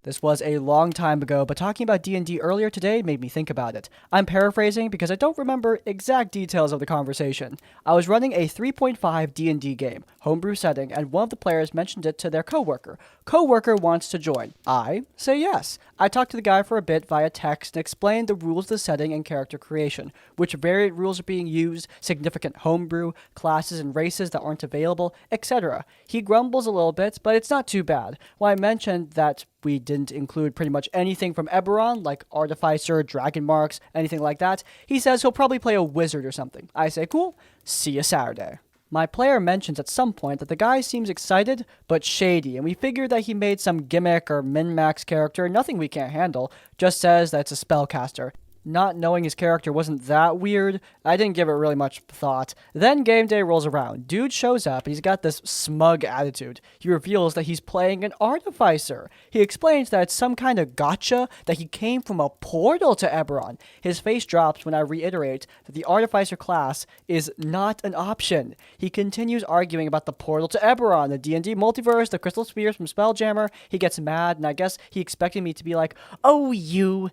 This was a long time ago, but talking about D&D earlier today made me think about it. I'm paraphrasing because I don't remember exact details of the conversation. I was running a 3.5 D&D game, homebrew setting, and one of the players mentioned it to their coworker. Coworker wants to join. I say yes. I talked to the guy for a bit via text and explained the rules of the setting and character creation, which variant rules are being used, significant homebrew, classes and races that aren't available, etc. He grumbles a little bit, but it's not too bad. When I mentioned that we didn't include pretty much anything from Eberron, like Artificer, Dragon Marks, anything like that, he says he'll probably play a wizard or something. I say, cool, see you Saturday. My player mentions at some point that the guy seems excited, but shady, and we figure that he made some gimmick or min-max character, nothing we can't handle, just says that it's a spellcaster. Not knowing his character wasn't that weird, I didn't give it really much thought. Then game day rolls around. Dude shows up and he's got this smug attitude. He reveals that he's playing an artificer. He explains that it's some kind of gotcha, that he came from a portal to Eberron. His face drops when I reiterate that the artificer class is not an option. He continues arguing about the portal to Eberron, the D&D multiverse, the crystal spheres from Spelljammer. He gets mad and I guess he expected me to be like, oh, you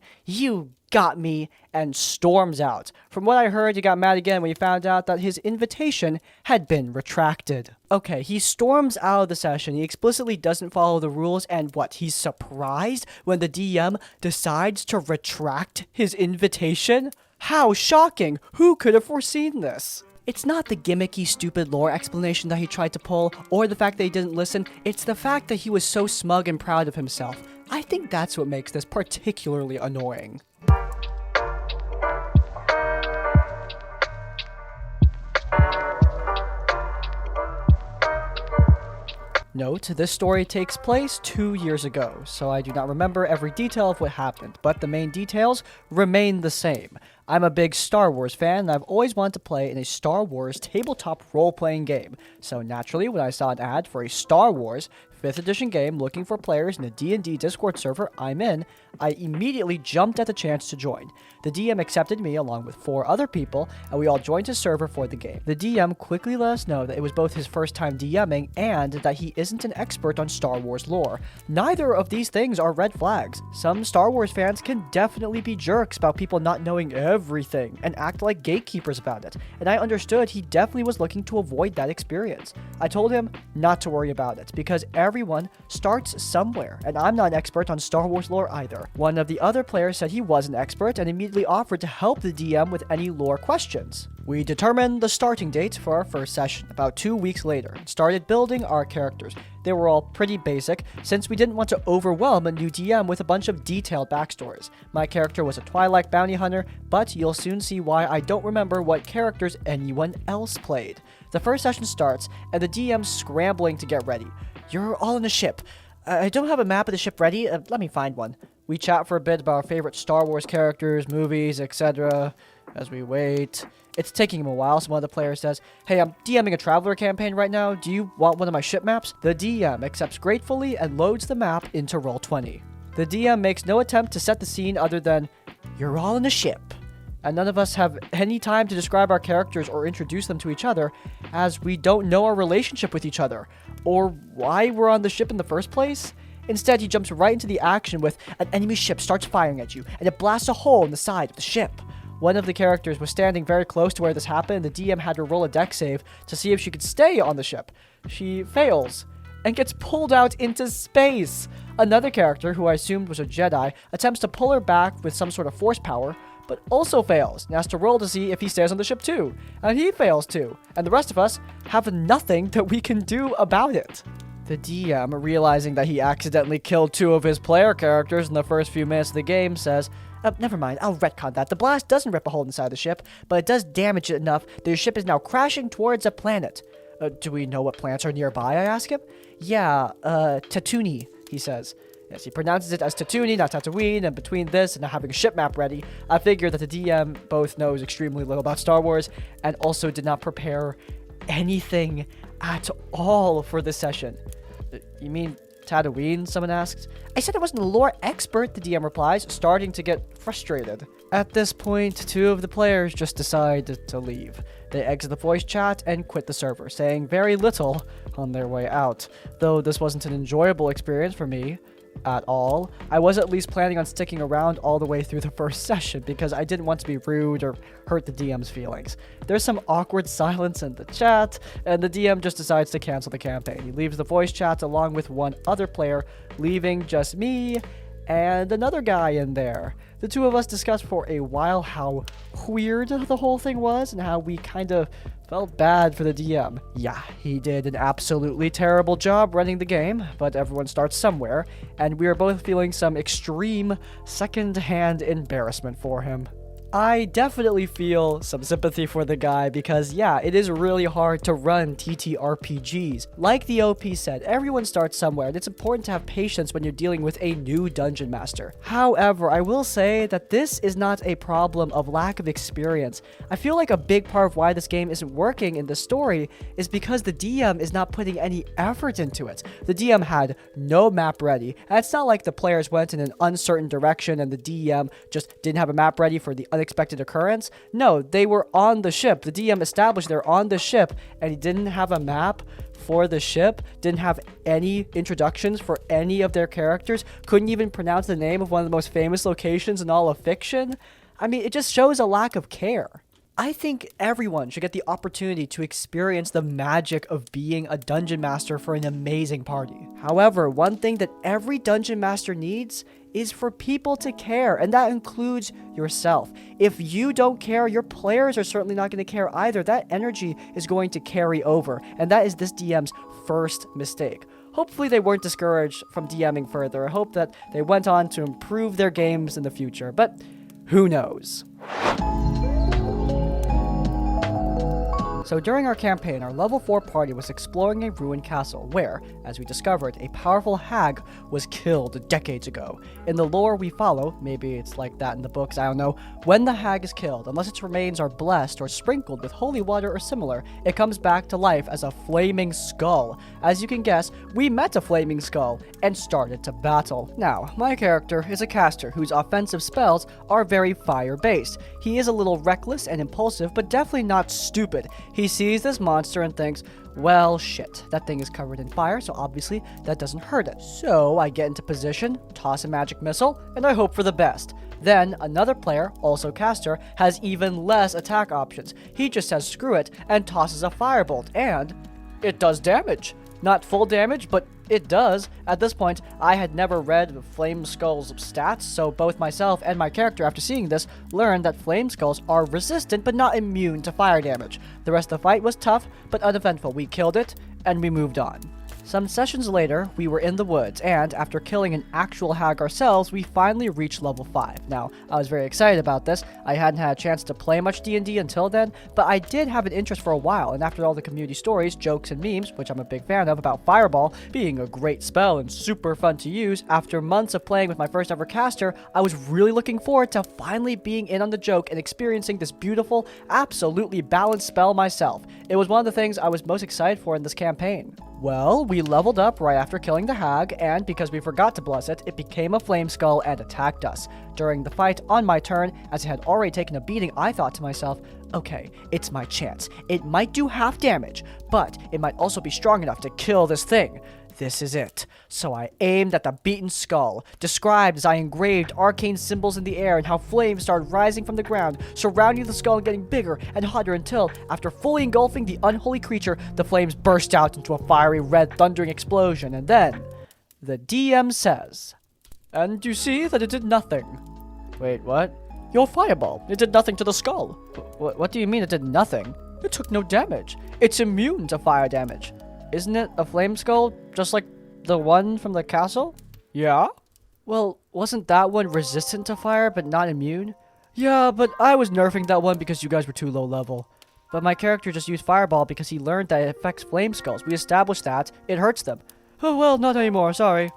got me, and storms out. From what I heard, he got mad again when he found out that his invitation had been retracted. Okay, he storms out of the session, he explicitly doesn't follow the rules, and what, he's surprised when the DM decides to retract his invitation? How shocking! Who could have foreseen this? It's not the gimmicky, stupid lore explanation that he tried to pull, or the fact that he didn't listen, it's the fact that he was so smug and proud of himself. I think that's what makes this particularly annoying. Note, this story takes place 2 years ago, so I do not remember every detail of what happened, but the main details remain the same. I'm a big Star Wars fan, and I've always wanted to play in a Star Wars tabletop role-playing game. So naturally, when I saw an ad for a Star Wars 5th edition game looking for players in the D&D Discord server I'm in, I immediately jumped at the chance to join. The DM accepted me along with 4 other people, and we all joined his server for the game. The DM quickly let us know that it was both his first time DMing and that he isn't an expert on Star Wars lore. Neither of these things are red flags. Some Star Wars fans can definitely be jerks about people not knowing everything and act like gatekeepers about it, and I understood he definitely was looking to avoid that experience. I told him not to worry about it, because everyone starts somewhere, and I'm not an expert on Star Wars lore either. One of the other players said he was an expert and immediately offered to help the DM with any lore questions. We determined the starting date for our first session about 2 weeks later and started building our characters. They were all pretty basic, since we didn't want to overwhelm a new DM with a bunch of detailed backstories. My character was a Twilight bounty hunter, but you'll soon see why I don't remember what characters anyone else played. The first session starts, and the DM's scrambling to get ready. You're all on a ship. I don't have a map of the ship ready. Let me find one. We chat for a bit about our favorite Star Wars characters, movies, etc. As we wait. It's taking him a while, so one of the players says, hey, I'm DMing a Traveler campaign right now. Do you want one of my ship maps? The DM accepts gratefully and loads the map into Roll20. The DM makes no attempt to set the scene other than, you're all in a ship. And none of us have any time to describe our characters or introduce them to each other, as we don't know our relationship with each other, or why we're on the ship in the first place. Instead, he jumps right into the action with an enemy ship starts firing at you, and it blasts a hole in the side of the ship. One of the characters was standing very close to where this happened, and the DM had her roll a dex save to see if she could stay on the ship. She fails, and gets pulled out into space. Another character, who I assumed was a Jedi, attempts to pull her back with some sort of force power, but also fails, and has to roll to see if he stays on the ship too. And he fails too, and the rest of us have nothing that we can do about it. The DM, realizing that he accidentally killed 2 of his player characters in the first few minutes of the game, says, never mind, I'll retcon that. The blast doesn't rip a hole inside the ship, but it does damage it enough that your ship is now crashing towards a planet. Do we know what planets are nearby, I ask him? Yeah, Tatooine, he says. Yes, he pronounces it as Tatooine, not Tatooine, and between this and having a ship map ready, I figure that the DM both knows extremely little about Star Wars, and also did not prepare anything at all for this session. You mean Tatooine, someone asks. I said I wasn't a lore expert, the DM replies, starting to get frustrated. At this point, 2 of the players just decide to leave. They exit the voice chat and quit the server, saying very little on their way out. Though this wasn't an enjoyable experience for me, at all. I was at least planning on sticking around all the way through the first session because I didn't want to be rude or hurt the DM's feelings. There's some awkward silence in the chat, and the DM just decides to cancel the campaign. He leaves the voice chat along with one other player, leaving just me and another guy in there. The two of us discussed for a while how weird the whole thing was and how we kind of felt bad for the DM. Yeah, he did an absolutely terrible job running the game, but everyone starts somewhere, and we are both feeling some extreme second-hand embarrassment for him. I definitely feel some sympathy for the guy because, yeah, it is really hard to run TTRPGs. Like the OP said, everyone starts somewhere, and it's important to have patience when you're dealing with a new dungeon master. However, I will say that this is not a problem of lack of experience. I feel like a big part of why this game isn't working in the story is because the DM is not putting any effort into it. The DM had no map ready, and it's not like the players went in an uncertain direction and the DM just didn't have a map ready for the unexpected occurrence. No, they were on the ship. The DM established they're on the ship, and he didn't have a map for the ship, didn't have any introductions for any of their characters, couldn't even pronounce the name of one of the most famous locations in all of fiction. I mean, it just shows a lack of care. I think everyone should get the opportunity to experience the magic of being a dungeon master for an amazing party. However, one thing that every dungeon master needs is for people to care, and that includes yourself. If you don't care, your players are certainly not going to care either. That energy is going to carry over, and that is this DM's first mistake. Hopefully they weren't discouraged from DMing further. I hope that they went on to improve their games in the future, but who knows? So during our campaign, our level 4 party was exploring a ruined castle where, as we discovered, a powerful hag was killed decades ago. In the lore we follow, maybe it's like that in the books, I don't know, when the hag is killed, unless its remains are blessed or sprinkled with holy water or similar, it comes back to life as a flaming skull. As you can guess, we met a flaming skull and started to battle. Now, my character is a caster whose offensive spells are very fire-based. He is a little reckless and impulsive, but definitely not stupid. He sees this monster and thinks, well, shit, that thing is covered in fire, so obviously that doesn't hurt it. So I get into position, toss a magic missile, and I hope for the best. Then another player, also caster, has even less attack options. He just says screw it and tosses a firebolt, and it does damage. Not full damage, but it does. At this point, I had never read Flame Skull's stats, so both myself and my character, after seeing this, learned that Flame Skulls are resistant but not immune to fire damage. The rest of the fight was tough, but uneventful. We killed it, and we moved on. Some sessions later, we were in the woods, and after killing an actual hag ourselves, we finally reached level 5. Now, I was very excited about this. I hadn't had a chance to play much D&D until then, but I did have an interest for a while, and after all the community stories, jokes, and memes, which I'm a big fan of, about Fireball being a great spell and super fun to use, after months of playing with my first ever caster, I was really looking forward to finally being in on the joke and experiencing this beautiful, absolutely balanced spell myself. It was one of the things I was most excited for in this campaign. Well, we leveled up right after killing the hag, and because we forgot to bless it, it became a flame skull and attacked us. During the fight, on my turn, as it had already taken a beating, I thought to myself, okay, it's my chance. It might do half damage, but it might also be strong enough to kill this thing. This is it. So I aimed at the beaten skull, described as I engraved arcane symbols in the air and how flames started rising from the ground, surrounding the skull and getting bigger and hotter until, after fully engulfing the unholy creature, the flames burst out into a fiery red thundering explosion, and then the DM says, "And you see that it did nothing." Wait, what? Your fireball. It did nothing to the skull. What do you mean it did nothing? It took no damage. It's immune to fire damage. Isn't it a flame skull, just like the one from the castle? Yeah? Well, wasn't that one resistant to fire, but not immune? Yeah, but I was nerfing that one because you guys were too low level. But my character just used Fireball because he learned that it affects flame skulls. We established that. It hurts them. Oh, well, not anymore, sorry.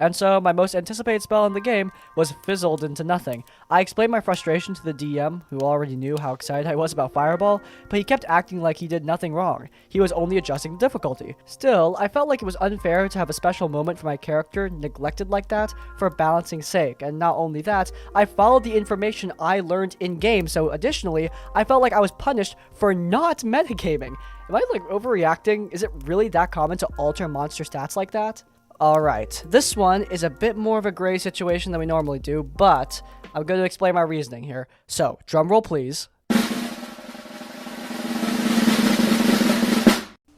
And so, my most anticipated spell in the game was fizzled into nothing. I explained my frustration to the DM, who already knew how excited I was about Fireball, but he kept acting like he did nothing wrong. He was only adjusting the difficulty. Still, I felt like it was unfair to have a special moment for my character neglected like that for balancing sake, and not only that, I followed the information I learned in-game, so additionally, I felt like I was punished for not metagaming. Am I, like, overreacting? Is it really that common to alter monster stats like that? Alright, this one is a bit more of a gray situation than we normally do, but I'm going to explain my reasoning here. So, drumroll please.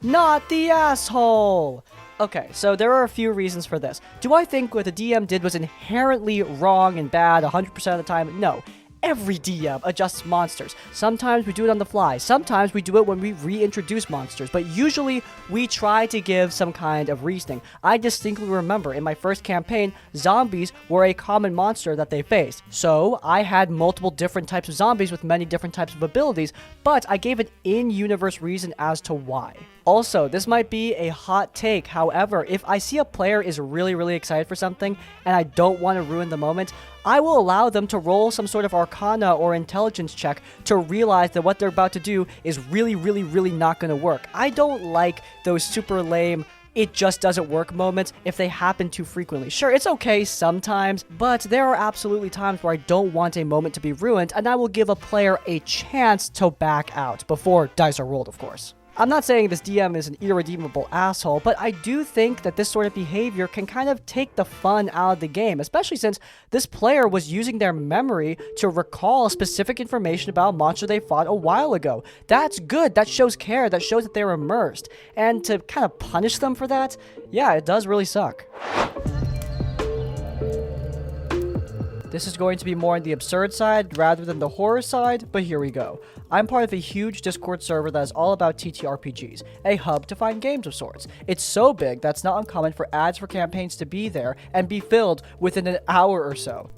Not the asshole! Okay, so there are a few reasons for this. Do I think what the DM did was inherently wrong and bad 100% of the time? No. Every DM adjusts monsters. Sometimes we do it on the fly. Sometimes we do it when we reintroduce monsters. But usually, we try to give some kind of reasoning. I distinctly remember in my first campaign, zombies were a common monster that they faced. So, I had multiple different types of zombies with many different types of abilities, but I gave an in-universe reason as to why. Also, this might be a hot take. However, if I see a player is really excited for something and I don't want to ruin the moment, I will allow them to roll some sort of arcana or intelligence check to realize that what they're about to do is really not going to work. I don't like those super lame, it just doesn't work moments if they happen too frequently. Sure, it's okay sometimes, but there are absolutely times where I don't want a moment to be ruined, and I will give a player a chance to back out before dice are rolled, of course. I'm not saying this DM is an irredeemable asshole, but I do think that this sort of behavior can kind of take the fun out of the game, especially since this player was using their memory to recall specific information about a monster they fought a while ago. That's good. That shows care. That shows that they're immersed. And to kind of punish them for that, yeah, it does really suck. This is going to be more on the absurd side rather than the horror side, but here we go. I'm part of a huge Discord server that is all about TTRPGs, a hub to find games of sorts. It's so big that it's not uncommon for ads for campaigns to be there and be filled within an hour or so.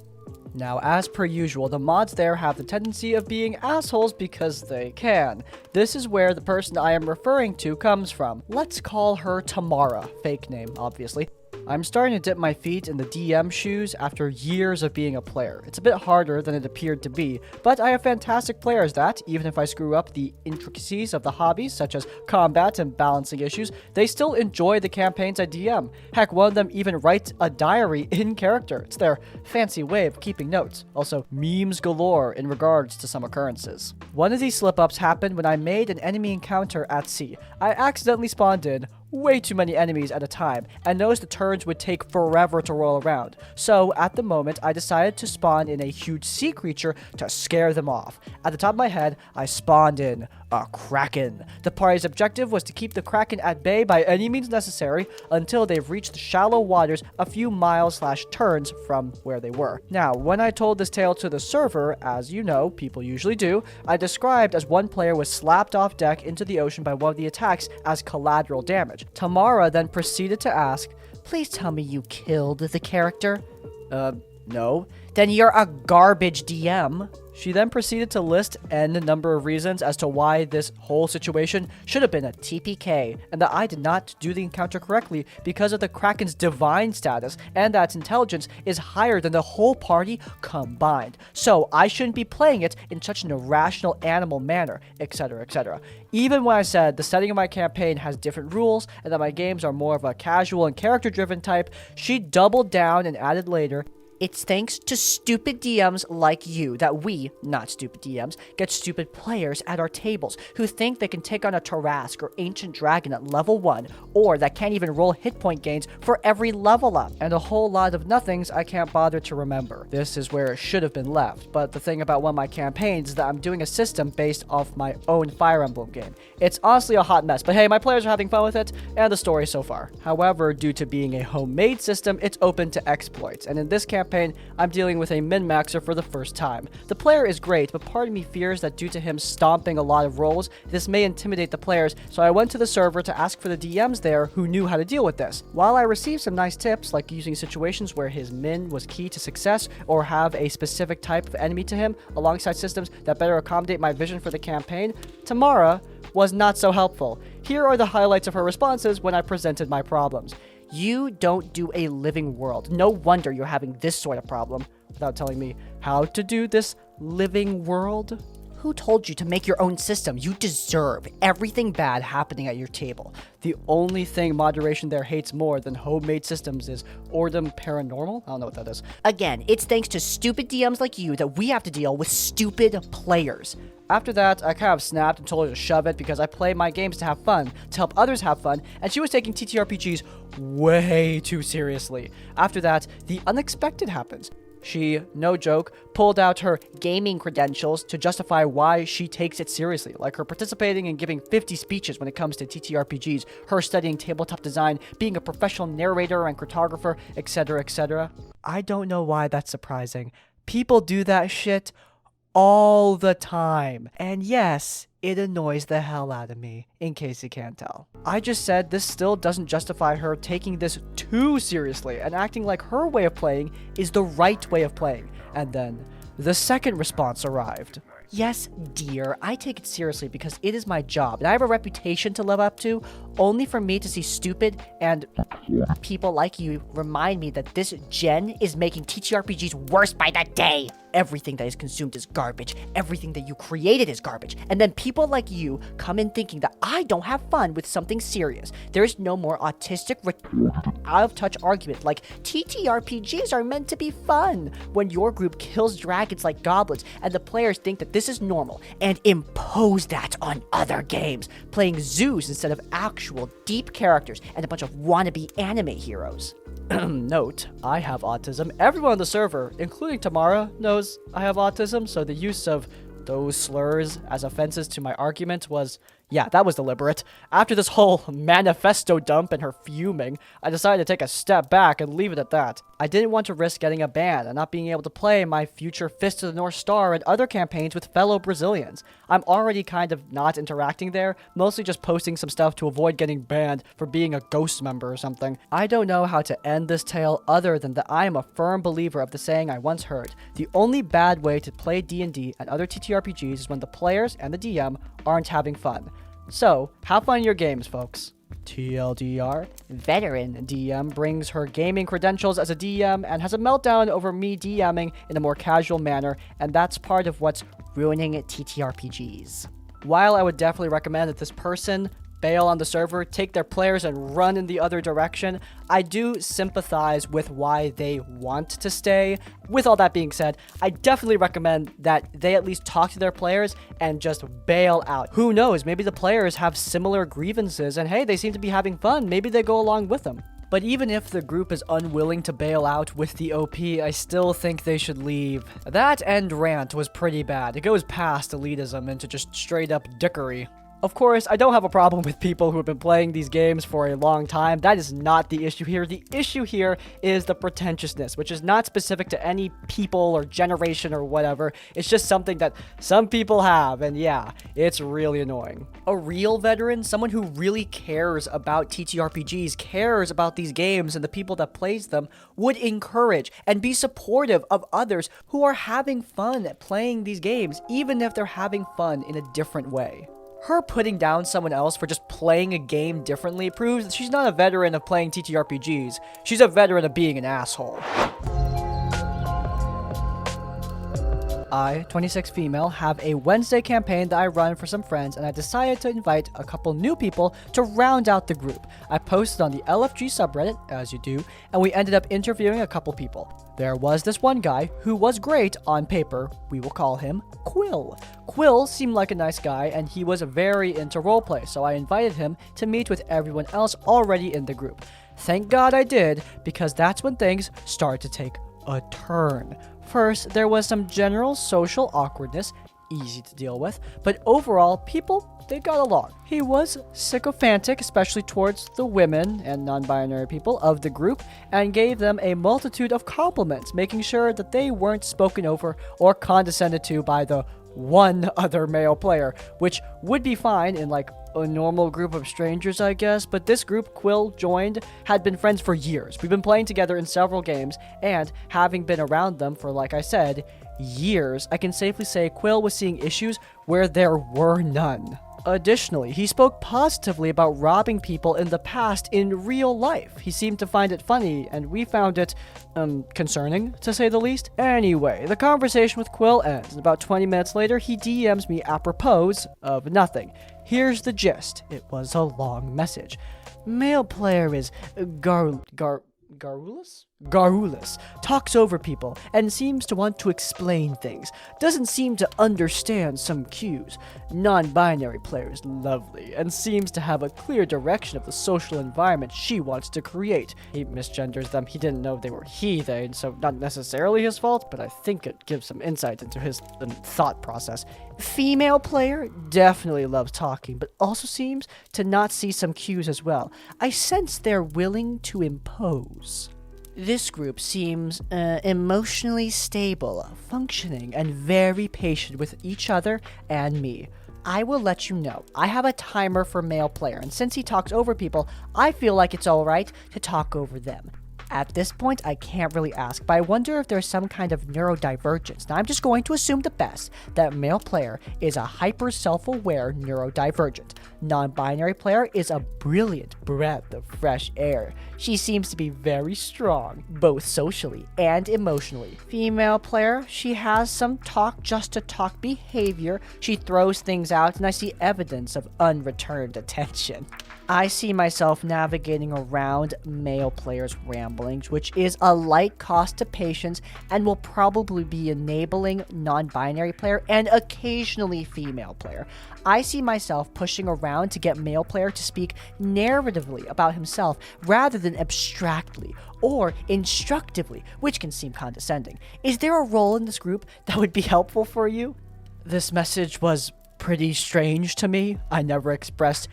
Now, as per usual, the mods there have the tendency of being assholes because they can. This is where the person I am referring to comes from. Let's call her Tamara, fake name, obviously. I'm starting to dip my feet in the DM shoes after years of being a player. It's a bit harder than it appeared to be, but I have fantastic players that, even if I screw up the intricacies of the hobbies, such as combat and balancing issues, they still enjoy the campaigns I DM. Heck, one of them even writes a diary in character. It's their fancy way of keeping notes. Also, memes galore in regards to some occurrences. One of these slip-ups happened when I made an enemy encounter at sea. I accidentally spawned in way too many enemies at a time, and noticed the turns would take forever to roll around. So, at the moment, I decided to spawn in a huge sea creature to scare them off. At the top of my head, I spawned in a kraken. The party's objective was to keep the kraken at bay by any means necessary until they've reached the shallow waters a few miles/turns from where they were. Now, when I told this tale to the server, as you know, people usually do, I described as one player was slapped off deck into the ocean by one of the attacks as collateral damage. Tamara then proceeded to ask, "Please tell me you killed the character?" No. "Then you're a garbage DM." She then proceeded to list n number of reasons as to why this whole situation should have been a TPK, and that I did not do the encounter correctly because of the Kraken's divine status, and that its intelligence is higher than the whole party combined. So I shouldn't be playing it in such an irrational animal manner, etc, etc. Even when I said the setting of my campaign has different rules, and that my games are more of a casual and character-driven type, she doubled down and added later, "It's thanks to stupid DMs like you that we, not stupid DMs, get stupid players at our tables who think they can take on a Tarask or Ancient Dragon at level 1, or that can't even roll hit point gains for every level up," and a whole lot of nothings I can't bother to remember. This is where it should have been left, but the thing about one of my campaigns is that I'm doing a system based off my own Fire Emblem game. It's honestly a hot mess, but hey, my players are having fun with it, and the story so far. However, due to being a homemade system, it's open to exploits, and in this campaign, I'm dealing with a min-maxer for the first time. The player is great, but part of me fears that due to him stomping a lot of rolls, this may intimidate the players, so I went to the server to ask for the DMs there who knew how to deal with this. While I received some nice tips, like using situations where his min was key to success, or have a specific type of enemy to him, alongside systems that better accommodate my vision for the campaign, Tamara was not so helpful. Here are the highlights of her responses when I presented my problems. "You don't do a living world. No wonder you're having this sort of problem," without telling me how to do this living world. Who told you to make your own system? You deserve everything bad happening at your table. The only thing moderation there hates more than homemade systems is Ordem Paranormal? I don't know what that is. Again, it's thanks to stupid DMs like you that we have to deal with stupid players. After that, I kind of snapped and told her to shove it because I play my games to have fun, to help others have fun, and she was taking TTRPGs way too seriously. After that, the unexpected happens. She, no joke, pulled out her gaming credentials to justify why she takes it seriously, like her participating and giving 50 speeches when it comes to TTRPGs, her studying tabletop design, being a professional narrator and cartographer, etc., etc. I don't know why that's surprising. People do that shit all the time. And yes, it annoys the hell out of me, in case you can't tell. I just said this still doesn't justify her taking this too seriously and acting like her way of playing is the right way of playing. And then the second response arrived. Yes, dear, I take it seriously because it is my job, and I have a reputation to live up to, only for me to see stupid and people like you remind me that this gen is making TTRPGs worse by the day. Everything that is consumed is garbage. Everything that you created is garbage. And then people like you come in thinking that I don't have fun with something serious. There is no more autistic, out-of-touch argument like TTRPGs are meant to be fun when your group kills dragons like goblins and the players think that this is normal and impose that on other games, playing zoos instead of actual deep characters and a bunch of wannabe anime heroes. Note, I have autism. Everyone on the server, including Tamara, knows I have autism, so the use of those slurs as offenses to my argument was, yeah, that was deliberate. After this whole manifesto dump and her fuming, I decided to take a step back and leave it at that. I didn't want to risk getting a ban and not being able to play my future Fist of the North Star and other campaigns with fellow Brazilians. I'm already kind of not interacting there, mostly just posting some stuff to avoid getting banned for being a ghost member or something. I don't know how to end this tale other than that I am a firm believer of the saying I once heard. The only bad way to play D&D and other TTRPGs is when the players and the DM aren't having fun. So, have fun in your games, folks. TLDR, veteran DM brings her gaming credentials as a DM and has a meltdown over me DMing in a more casual manner, and that's part of what's ruining TTRPGs. While I would definitely recommend that this person bail on the server, take their players and run in the other direction, I do sympathize with why they want to stay. With all that being said, I definitely recommend that they at least talk to their players and just bail out. Who knows, maybe the players have similar grievances and hey, they seem to be having fun, maybe they go along with them. But even if the group is unwilling to bail out with the OP, I still think they should leave. That end rant was pretty bad. It goes past elitism into just straight up dickery. Of course, I don't have a problem with people who have been playing these games for a long time. That is not the issue here. The issue here is the pretentiousness, which is not specific to any people or generation or whatever. It's just something that some people have, and yeah, it's really annoying. A real veteran, someone who really cares about TTRPGs, cares about these games and the people that plays them, would encourage and be supportive of others who are having fun at playing these games, even if they're having fun in a different way. Her putting down someone else for just playing a game differently proves that she's not a veteran of playing TTRPGs. She's a veteran of being an asshole. I, 26 female, have a Wednesday campaign that I run for some friends, and I decided to invite a couple new people to round out the group. I posted on the LFG subreddit, as you do, and we ended up interviewing a couple people. There was this one guy who was great on paper. We will call him Quill. Quill seemed like a nice guy, and he was very into roleplay, so I invited him to meet with everyone else already in the group. Thank God I did, because that's when things started to take a turn. First, there was some general social awkwardness, easy to deal with, but overall, people, they got along. He was sycophantic, especially towards the women and non-binary people of the group, and gave them a multitude of compliments, making sure that they weren't spoken over or condescended to by the one other male player, which would be fine in like a normal group of strangers, I guess, but this group Quill joined had been friends for years. We've been playing together in several games, and having been around them for, like I said, years, I can safely say Quill was seeing issues where there were none. Additionally, he spoke positively about robbing people in the past in real life. He seemed to find it funny, and we found it, concerning, to say the least. Anyway, the conversation with Quill ends, and about 20 minutes later, he DMs me apropos of nothing. Here's the gist. It was a long message. Male player is garrulous, talks over people, and seems to want to explain things, doesn't seem to understand some cues. Non-binary player is lovely, and seems to have a clear direction of the social environment she wants to create. He misgenders them, he didn't know they were he, they, so not necessarily his fault, but I think it gives some insight into his thought process. Female player definitely loves talking, but also seems to not see some cues as well. I sense they're willing to impose. This group seems emotionally stable, functioning, and very patient with each other and me. I will let you know, I have a timer for male player, and since he talks over people, I feel like it's alright to talk over them. At this point, I can't really ask, but I wonder if there's some kind of neurodivergence. Now, I'm just going to assume the best, that male player is a hyper self-aware neurodivergent. Non-binary player is a brilliant breath of fresh air. She seems to be very strong, both socially and emotionally. Female player, she has some talk just to talk behavior. She throws things out, and I see evidence of unreturned attention. I see myself navigating around male players' ramblings, which is a light cost to patience and will probably be enabling non-binary player and occasionally female player. I see myself pushing around to get male player to speak narratively about himself rather than abstractly or instructively, which can seem condescending. Is there a role in this group that would be helpful for you? This message was pretty strange to me. I never expressed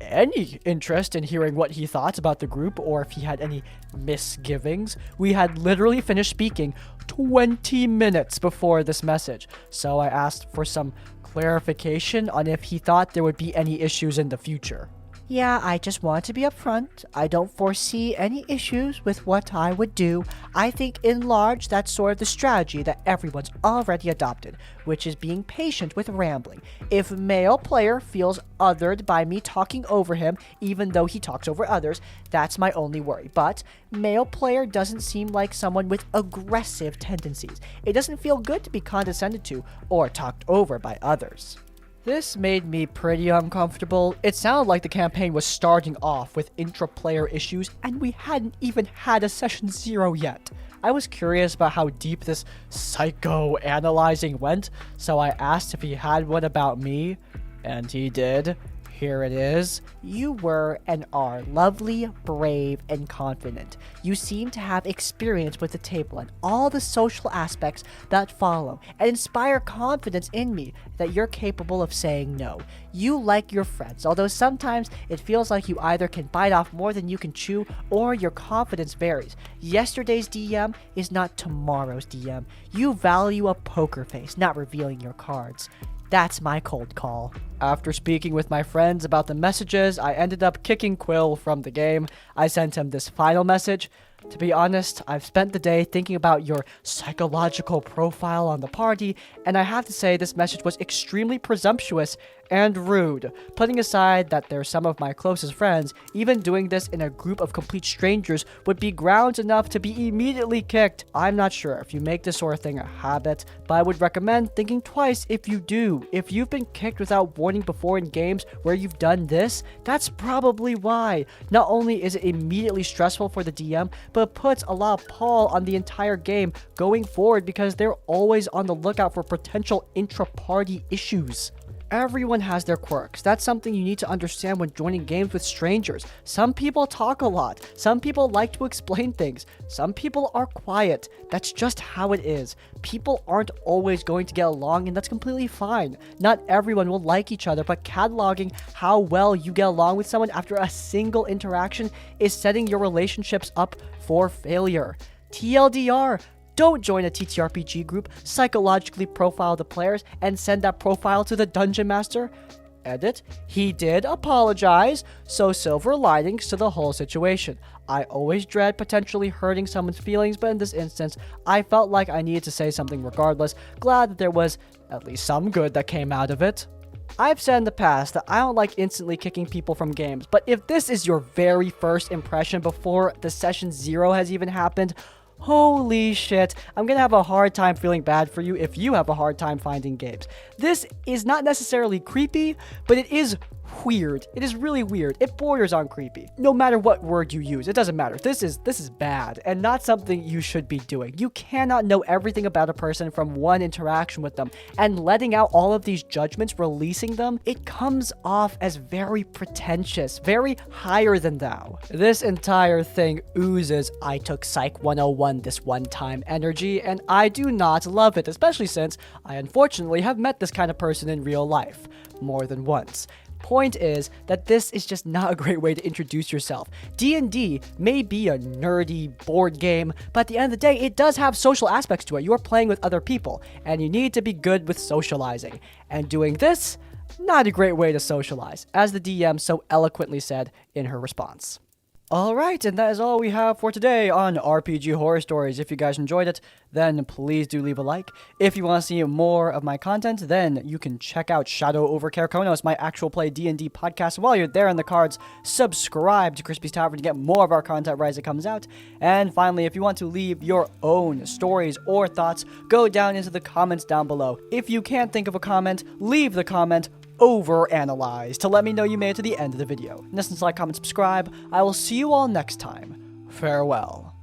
any interest in hearing what he thought about the group or if he had any misgivings. We had literally finished speaking 20 minutes before this message, so I asked for some clarification on if he thought there would be any issues in the future. Yeah, I just want to be upfront. I don't foresee any issues with what I would do. I think in large that's sort of the strategy that everyone's already adopted, which is being patient with rambling. If male player feels othered by me talking over him, even though he talks over others, that's my only worry. But male player doesn't seem like someone with aggressive tendencies. It doesn't feel good to be condescended to or talked over by others. This made me pretty uncomfortable. It sounded like the campaign was starting off with intra-player issues, and we hadn't even had a session 0 yet. I was curious about how deep this psycho-analyzing went, so I asked if he had one about me, and he did. Here it is. You were and are lovely, brave, and confident. You seem to have experience with the table and all the social aspects that follow, and inspire confidence in me that you're capable of saying no. You like your friends, although sometimes it feels like you either can bite off more than you can chew, or your confidence varies. Yesterday's DM is not tomorrow's DM. You value a poker face, not revealing your cards. That's my cold call. After speaking with my friends about the messages, I ended up kicking Quill from the game. I sent him this final message. To be honest, I've spent the day thinking about your psychological profile on the party, and I have to say this message was extremely presumptuous and rude. Putting aside that they're some of my closest friends, even doing this in a group of complete strangers would be grounds enough to be immediately kicked. I'm not sure if you make this sort of thing a habit, but I would recommend thinking twice if you do. If you've been kicked without warning before in games where you've done this, that's probably why. Not only is it immediately stressful for the DM, but puts a lot of pall on the entire game going forward because they're always on the lookout for potential intra-party issues. Everyone has their quirks. That's something you need to understand when joining games with strangers. Some people talk a lot. Some people like to explain things. Some people are quiet. That's just how it is. People aren't always going to get along, and that's completely fine. Not everyone will like each other, but cataloging how well you get along with someone after a single interaction is setting your relationships up for failure. TLDR, don't join a TTRPG group, psychologically profile the players, and send that profile to the dungeon master. Edit, he did apologize, so silver linings to the whole situation. I always dread potentially hurting someone's feelings, but in this instance, I felt like I needed to say something regardless. Glad that there was at least some good that came out of it. I've said in the past that I don't like instantly kicking people from games, but if this is your very first impression before the session 0 has even happened, holy shit, I'm gonna have a hard time feeling bad for you if you have a hard time finding games. This is not necessarily creepy, but it is weird. It is really weird. It borders on creepy. No matter what word you use, it doesn't matter. This is bad and not something you should be doing. You cannot know everything about a person from one interaction with them, and letting out all of these judgments, releasing them, it comes off as very pretentious, very higher than thou. This entire thing oozes I took Psych 101 this one time energy, and I do not love it, especially since I unfortunately have met this kind of person in real life more than once. Point is that this is just not a great way to introduce yourself. D&D may be a nerdy board game, but at the end of the day, it does have social aspects to it. You are playing with other people, and you need to be good with socializing. And doing this, not a great way to socialize, as the DM so eloquently said in her response. Alright, and that is all we have for today on RPG Horror Stories. If you guys enjoyed it, then please do leave a like. If you want to see more of my content, then you can check out Shadow over Carconos, my actual play D&D podcast. While you're there in the cards, subscribe to Crispy's Tavern to get more of our content right as it comes out. And finally, if you want to leave your own stories or thoughts, go down into the comments down below. If you can't think of a comment, leave the comment overanalyze to let me know you made it to the end of the video. Listen, like, comment, subscribe. I will see you all next time. Farewell.